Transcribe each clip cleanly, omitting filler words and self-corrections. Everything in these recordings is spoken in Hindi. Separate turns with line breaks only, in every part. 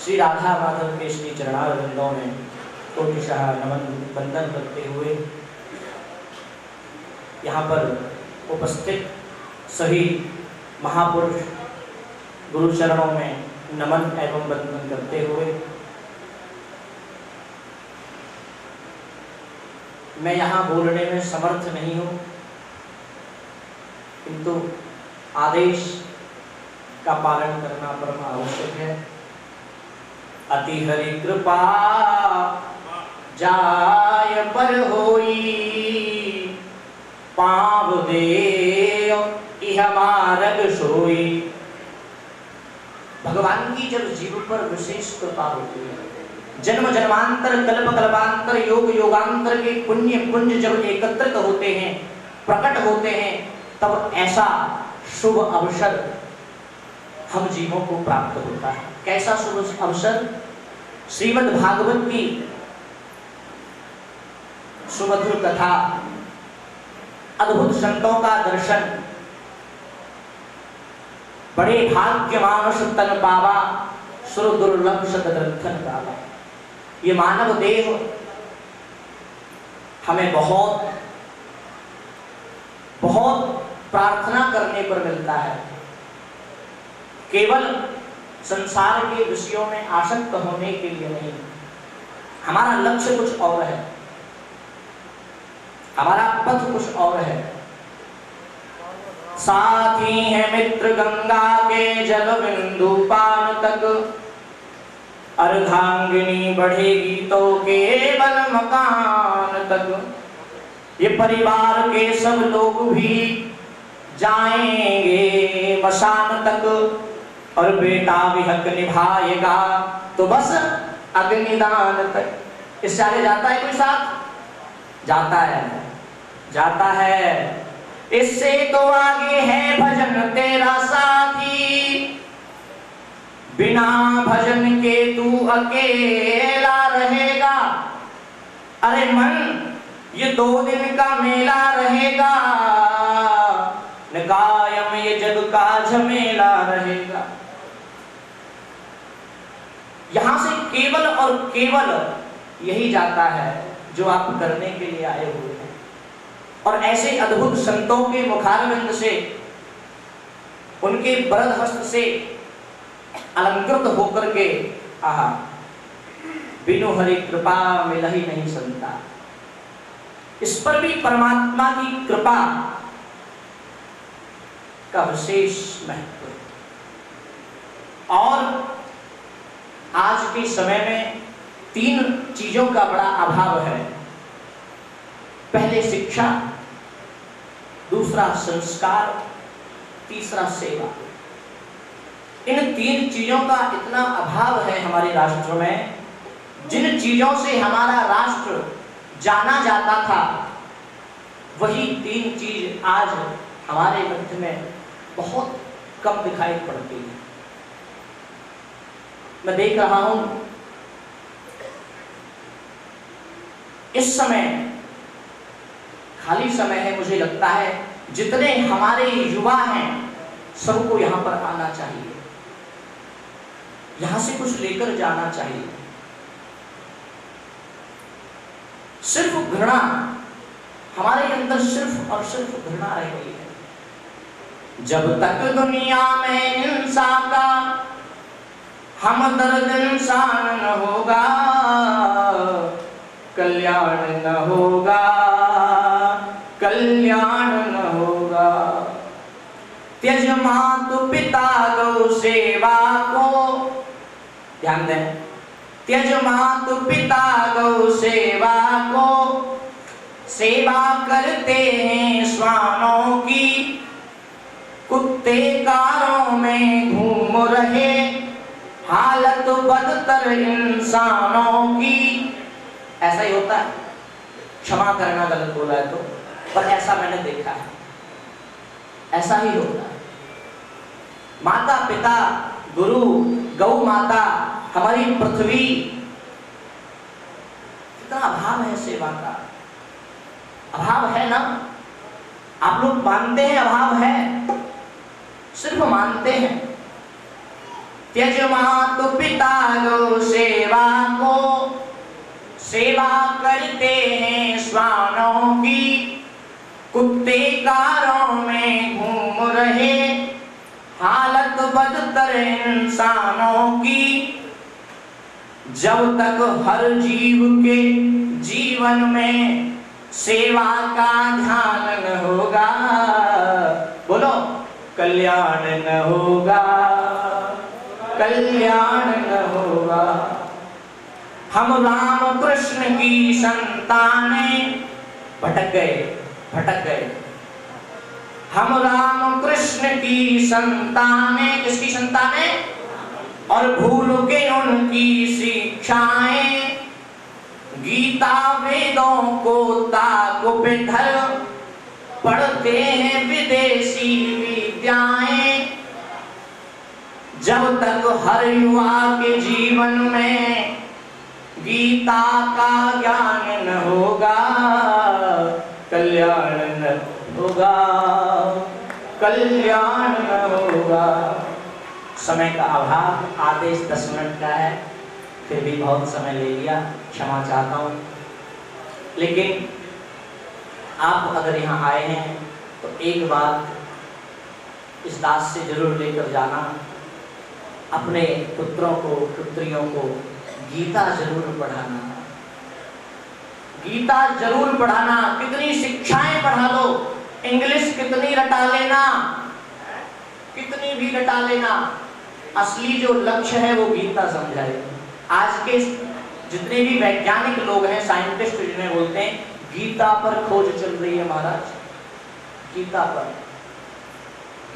श्री राधा माधव के श्री चरणारविंदों में कोटिशः नमन वंदन करते हुए यहाँ पर उपस्थित सभी महापुरुष गुरु चरणों में नमन एवं वंदन करते हुए मैं यहाँ बोलने में समर्थ नहीं हूँ, किंतु आदेश का पालन करना परम आवश्यक है। अति हरि कृपा जाय पर होई, पाव दे इह मार्ग सोई। भगवान की जब जीव पर विशेष कृपा होती है, जन्म जन्मांतर कल्प कल्पांतर योग योगांतर के पुण्य पुंज जब एकत्रित होते हैं, प्रकट होते हैं, तब ऐसा शुभ अवसर हम जीवों को प्राप्त होता है। कैसा शुभ अवसर? श्रीमद् भागवत की सुमधुर कथा, अद्भुत संतों का दर्शन, बड़े भाग्य मानुष तन पावा, सुर दुर्लभ सद ग्रंथन पावा। ये मानव देह हमें बहुत बहुत प्रार्थना करने पर मिलता है। केवल संसार के विषयों में आसक्त होने के लिए नहीं, हमारा लक्ष्य कुछ और है, हमारा पथ कुछ और है। साथी है मित्र गंगा के जल बिंदु पान तक, अर्धांगिनी बढ़ेगी तो केवल मकान तक। ये परिवार के सब लोग भी जाएंगे मशान तक, और बेटा भी हक निभाएगा तो बस अग्निदान तक। इससे आगे जाता है कोई साथ? जाता है, जाता है। इससे तो आगे है भजन तेरा साथी, बिना भजन के तू अकेला रहेगा। अरे मन, ये 2 दिन का मेला रहेगा, निकायम ये जग का झमेला रहेगा। यहां से केवल और केवल यही जाता है जो आप करने के लिए आए हुए हैं। और ऐसे अद्भुत संतों के मुखारविंद से, उनके वरद हस्त से अलंकृत होकर के आहा बिनु हरि कृपा मिलहि नहीं संता। इस पर भी परमात्मा की कृपा का विशेष महत्व है। और आज के समय में 3 चीजों का बड़ा अभाव है। पहले शिक्षा, दूसरा संस्कार, तीसरा सेवा। इन 3 चीजों का इतना अभाव है हमारे राष्ट्र में। जिन चीजों से हमारा राष्ट्र जाना जाता था, वही 3 चीज आज हमारे मध्य में बहुत कम दिखाई पड़ती है। मैं देख रहा हूं इस समय खाली समय है, मुझे लगता है जितने हमारे युवा हैं सबको यहां पर आना चाहिए, यहां से कुछ लेकर जाना चाहिए। सिर्फ घृणा हमारे अंदर, सिर्फ और सिर्फ घृणा रह गई है। जब तक दुनिया में इंसान का हमदर्द इंसान न होगा, कल्याण न होगा, कल्याण न होगा। त्यज मातु पिता गौ सेवा को, ध्यान दें, त्यज मातु पिता गौ सेवा को, सेवा करते हैं श्वानों की, कुत्ते कारों में घूम रहे, हालत बदतर इंसानों की। ऐसा ही होता है, क्षमा करना गलत बोला है तो, पर ऐसा मैंने देखा है, ऐसा ही होता है। माता पिता गुरु गौ माता हमारी पृथ्वी, कितना अभाव है सेवा का। अभाव है ना? आप लोग मानते हैं अभाव है, सिर्फ मानते हैं। त्यज मातु पिता गौ सेवा को, सेवा करते हैं श्वानों की, कुत्ते कारों में घूम रहे, हालत बदतर इंसानों की। जब तक हर जीव के जीवन में सेवा का ध्यान न होगा, बोलो कल्याण न होगा, कल्याण न होगा। हम राम कृष्ण की संतानें भटक गए, भटक गए। हम राम कृष्ण की संतानें, किसकी संतानें? और भूल के उनकी शिक्षाएं, गीता वेदों को ताक पे धर, पढ़ते हैं विदेशी विद्याएं। जब तक हर युवा के जीवन में गीता का ज्ञान न होगा, कल्याण न होगा, कल्याण न होगा। समय का अभाव, आदेश 10 मिनट का है, फिर भी बहुत समय ले लिया, क्षमा चाहता हूँ। लेकिन आप अगर यहाँ आए हैं तो एक बात इस दास से जरूर लेकर जाना, अपने पुत्रों को पुत्रियों को गीता जरूर पढ़ाना, गीता जरूर पढ़ाना। कितनी शिक्षाएं पढ़ा लो, इंग्लिश कितनी रटा लेना, कितनी भी रटा लेना, असली जो लक्ष्य है वो गीता समझाए। आज के जितने भी वैज्ञानिक लोग हैं, साइंटिस्ट जिन्हें बोलते हैं, गीता पर खोज चल रही है महाराज, गीता पर।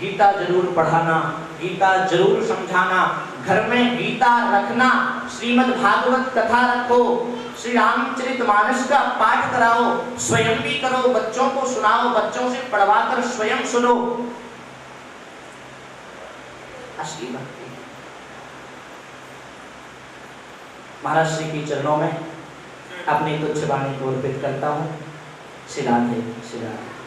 गीता जरूर पढ़ाना, गीता जरूर समझाना, घर में गीता रखना, श्रीमद् भागवत कथा रखो, श्री रामचरितमानस का पाठ कराओ, स्वयं भी करो, बच्चों को सुनाओ, बच्चों से पढ़वाकर स्वयं सुनो। असली भक्ति। महाराज श्री के चरणों में अपनी तुच्छ वाणी को अर्पित करता हूँ। श्री राधे, श्री राधे।